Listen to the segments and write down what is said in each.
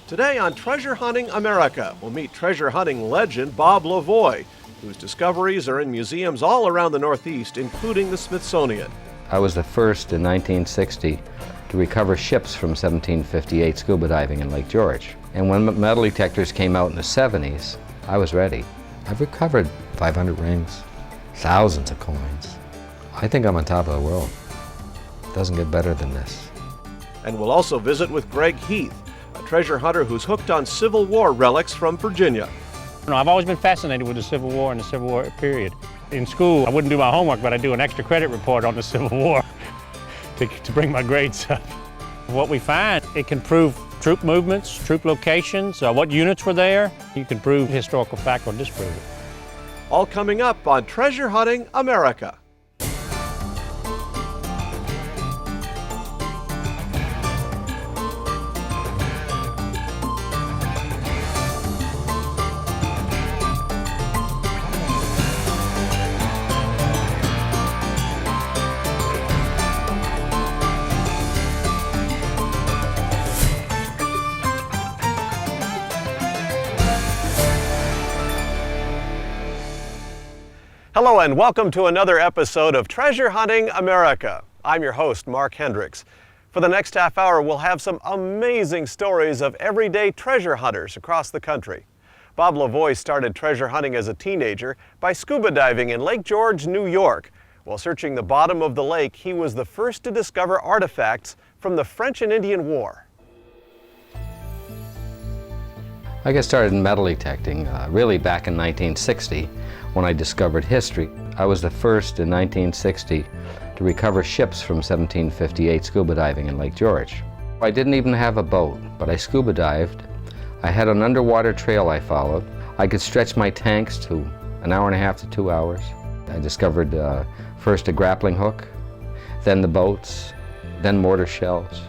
Today on Treasure Hunting America, we'll meet treasure hunting legend Bob Lavoy, whose discoveries are in museums all around the Northeast, including the Smithsonian. I was the first in 1960 to recover ships from 1758 scuba diving in Lake George. And when metal detectors came out in the 70s, I was ready. I've recovered 500 rings, thousands of coins. I think I'm on top of the world. Doesn't get better than this. And we'll also visit with Greg Heath, a treasure hunter who's hooked on Civil War relics from Virginia. I've always been fascinated with the Civil War and the Civil War period. In school, I wouldn't do my homework, but I do an extra credit report on the Civil War to bring my grades up. What we find, it can prove troop movements, troop locations, what units were there. You can prove historical fact or disprove it. All coming up on Treasure Hunting America. Hello and welcome to another episode of Treasure Hunting America. I'm your host, Mark Hendricks. For the next half hour, we'll have some amazing stories of everyday treasure hunters across the country. Bob Lavoy started treasure hunting as a teenager by scuba diving in Lake George, New York. While searching the bottom of the lake, he was the first to discover artifacts from the French and Indian War. I got started in metal detecting really back in 1960 when I discovered history. I was the first in 1960 to recover ships from 1758 scuba diving in Lake George. I didn't even have a boat, but I scuba dived. I had an underwater trail I followed. I could stretch my tanks to an hour and a half to 2 hours. I discovered first a grappling hook, then the boats, then mortar shells,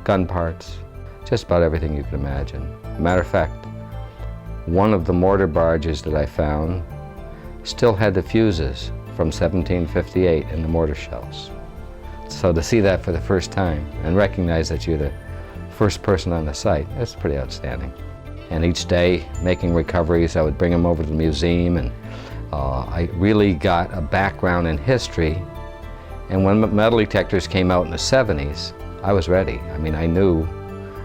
gun parts, just about everything you can imagine. Matter of fact, one of the mortar barges that I found still had the fuses from 1758 in the mortar shells. So to see that for the first time and recognize that you're the first person on the site, that's pretty outstanding. And each day, making recoveries, I would bring them over to the museum, and I really got a background in history. And when metal detectors came out in the 70s, I was ready. I mean, I knew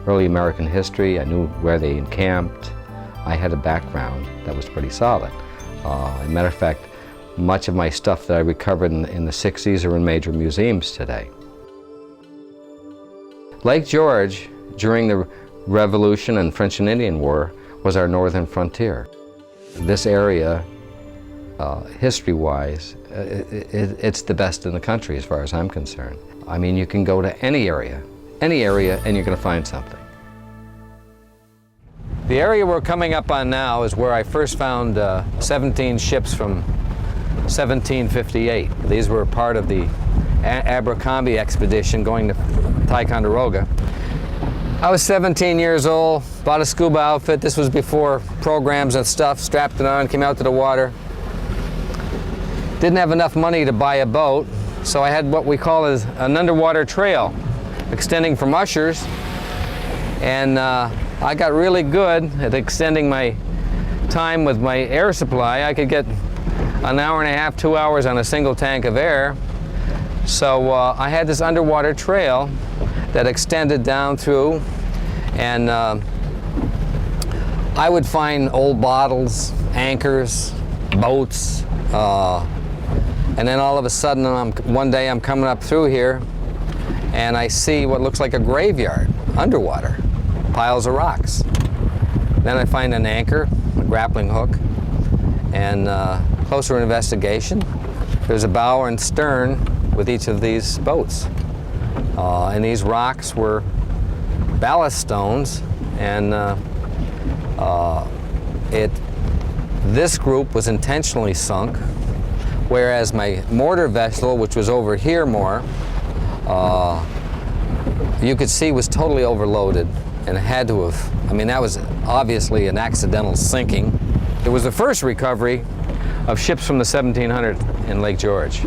early American history, I knew where they encamped. I had a background that was pretty solid. As a matter of fact, much of my stuff that I recovered in the 60s are in major museums today. Lake George, during the Revolution and French and Indian War, was our northern frontier. This area, history-wise, it's the best in the country as far as I'm concerned. I mean, you can go to any area, and you're going to find something. The area we're coming up on now is where I first found 17 ships from 1758. These were part of the Abercrombie expedition going to Ticonderoga. I was 17 years old, bought a scuba outfit. This was before programs and stuff, strapped it on, came out to the water. Didn't have enough money to buy a boat, so I had what we call an underwater trail extending from Ushers, and I got really good at extending my time with my air supply. I could get an hour and a half, 2 hours on a single tank of air. So I had this underwater trail that extended down through, and I would find old bottles, anchors, boats, and then all of a sudden one day I'm coming up through here and I see what looks like a graveyard underwater. Piles of rocks. Then I find an anchor, a grappling hook, and closer investigation, there's a bow and stern with each of these boats. And these rocks were ballast stones, and this group was intentionally sunk, whereas my mortar vessel, which was over here more, you could see was totally overloaded. And it had to have, I mean, that was obviously an accidental sinking. It was the first recovery of ships from the 1700s in Lake George.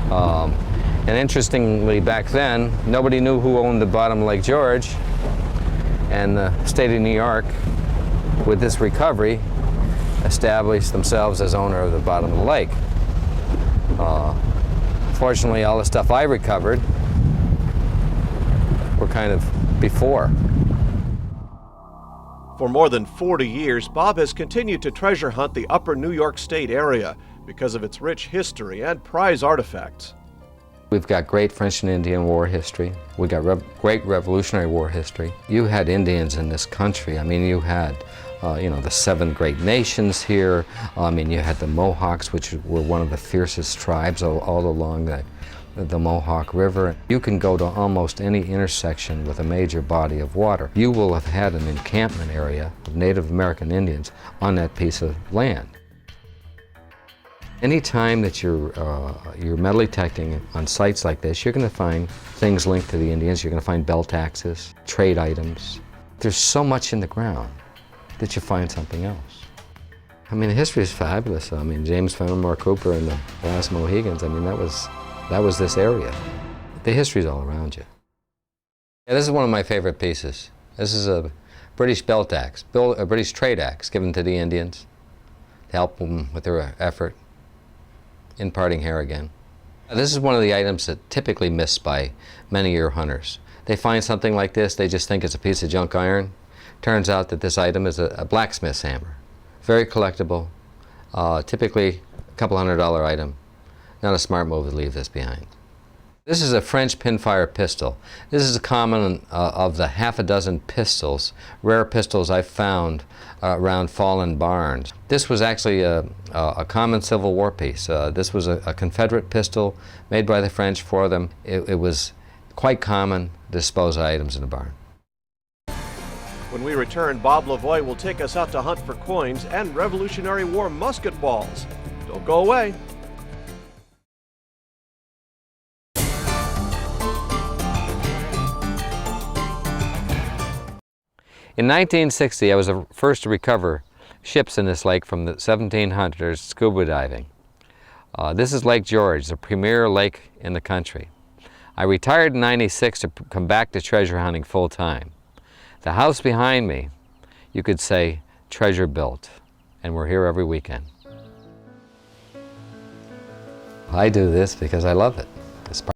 And interestingly, back then, nobody knew who owned the bottom of Lake George. And the state of New York, with this recovery, established themselves as owner of the bottom of the lake. Fortunately, all the stuff I recovered were kind of before. For more than 40 years, Bob has continued to treasure hunt the upper New York State area because of its rich history and prize artifacts. We've got great French and Indian War history. We got great Revolutionary War history. You had Indians in this country. I mean, you had, the 7 great nations here. I mean, you had the Mohawks, which were one of the fiercest tribes all along the Mohawk River. You can go to almost any intersection with a major body of water. You will have had an encampment area of Native American Indians on that piece of land. Anytime that you're metal detecting on sites like this, you're going to find things linked to the Indians. You're going to find belt axes, trade items. There's so much in the ground that you find something else. I mean, the history is fabulous. I mean, James Fenimore Cooper and the last Mohegans, I mean, that was this area. The history's all around you. Yeah, this is one of my favorite pieces. This is a British belt axe, a British trade axe given to the Indians to help them with their effort in parting hair again. This is one of the items that typically missed by many year hunters. They find something like this, they just think it's a piece of junk iron. Turns out that this item is a blacksmith's hammer. Very collectible, typically a couple $100 item. Not a smart move to leave this behind. This is a French pinfire pistol. This is a common of the half a dozen pistols, rare pistols I've found around fallen barns. This was actually a common Civil War piece. This was a Confederate pistol made by the French for them. It was quite common to dispose of items in a barn. When we return, Bob Lavoy will take us out to hunt for coins and Revolutionary War musket balls. Don't go away. In 1960, I was the first to recover ships in this lake from the 1700s scuba diving. This is Lake George, the premier lake in the country. I retired in '96 to come back to treasure hunting full time. The house behind me, you could say, treasure built, and we're here every weekend. I do this because I love it.